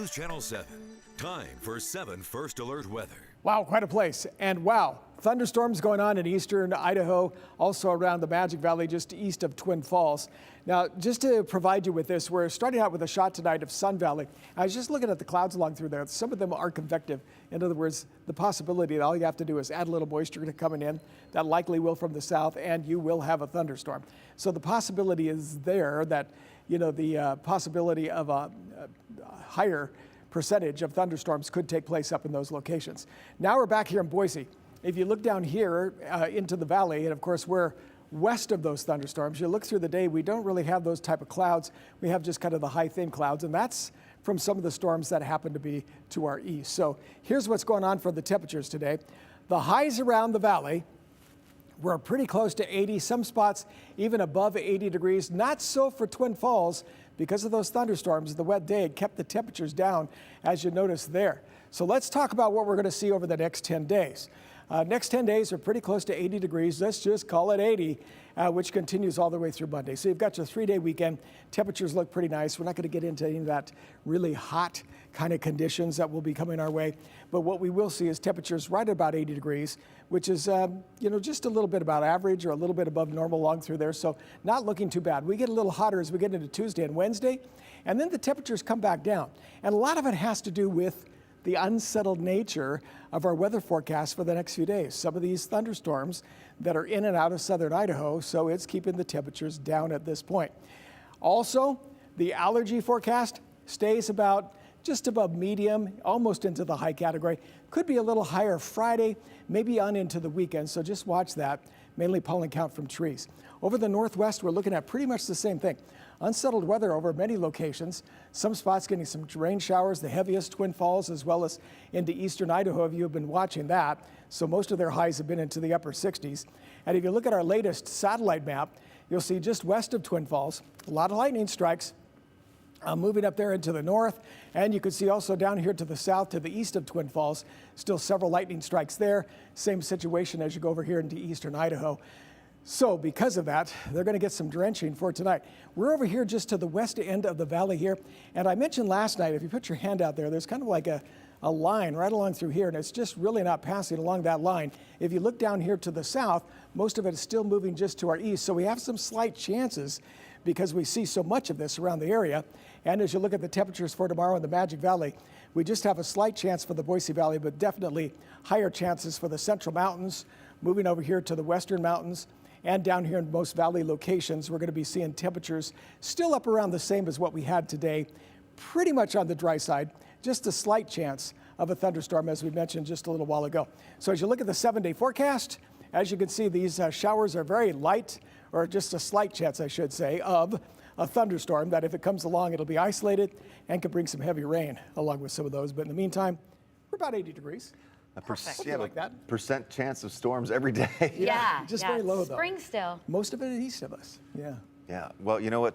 News Channel 7. Time for 7 First Alert weather. Wow, quite a place. And wow, thunderstorms going on in eastern Idaho, also around the Magic Valley just east of Twin Falls. Now, just to provide you with this, we're starting out with a shot tonight of Sun Valley. I was just looking at the clouds along through there. Some of them are convective. In other words, the possibility that all you have to do is add a little moisture to coming in. That likely will from the south, and you will have a thunderstorm. So the possibility is there that, you know, the possibility of a higher percentage of thunderstorms could take place up in those locations. Now we're back here in Boise. If you look down here into the valley, and of course we're west of those thunderstorms, you look through the day, we don't really have those type of clouds. We have just kind of the high thin clouds, and that's from some of the storms that happen to be to our east. So here's what's going on for the temperatures today. The highs around the valley, we're pretty close to 80, some spots even above 80 degrees. Not so for Twin Falls because of those thunderstorms. The wet day kept the temperatures down, as you notice there. So let's talk about what we're going to see over the next 10 days. Next 10 days are pretty close to 80 degrees. Let's just call it 80, which continues all the way through Monday. So you've got your 3-day weekend. Temperatures look pretty nice. We're not going to get into any of that really hot kind of conditions that will be coming our way. But what we will see is temperatures right at about 80 degrees, which is, you know, just a little bit about average or a little bit above normal along through there. So not looking too bad. We get a little hotter as we get into Tuesday and Wednesday, and then the temperatures come back down. And a lot of it has to do with the unsettled nature of our weather forecast for the next few days. Some of these thunderstorms that are in and out of southern Idaho, so it's keeping the temperatures down at this point. Also, the allergy forecast stays about just above medium, almost into the high category. Could be a little higher Friday, maybe on into the weekend, so just watch that. Mainly pollen count from trees. Over the northwest, we're looking at pretty much the same thing. Unsettled weather over many locations. Some spots getting some rain showers, the heaviest Twin Falls, as well as into eastern Idaho, if you have been watching that. So most of their highs have been into the upper 60s. And if you look at our latest satellite map, you'll see just west of Twin Falls, a lot of lightning strikes. Moving up there into the north, and you can see also down here to the south, to the east of Twin Falls, still several lightning strikes there. Same situation as you go over here into eastern Idaho. So because of that, they're going to get some drenching for tonight. We're over here just to the west end of the valley here, and I mentioned last night, if you put your hand out there, there's kind of like a line right along through here, and it's just really not passing along that line. If you look down here to the south, most of it is still moving just to our east, so we have some slight chances because we see so much of this around the area. And as you look at the temperatures for tomorrow in the Magic Valley, we just have a slight chance for the Boise Valley, but definitely higher chances for the Central Mountains, moving over here to the Western Mountains, and down here in most valley locations, we're going to be seeing temperatures still up around the same as what we had today, pretty much on the dry side, just a slight chance of a thunderstorm, as we mentioned just a little while ago. So as you look at the 7-day forecast, as you can see, these showers are very light, or just a slight chance, I should say, of a thunderstorm that if it comes along, it'll be isolated and could bring some heavy rain along with some of those. But in the meantime, we're about 80 degrees. Yeah, like that. Percent chance of storms every day. Yeah, just very low though. Spring still. Most of it is east of us. Yeah. Yeah. Well, you know what?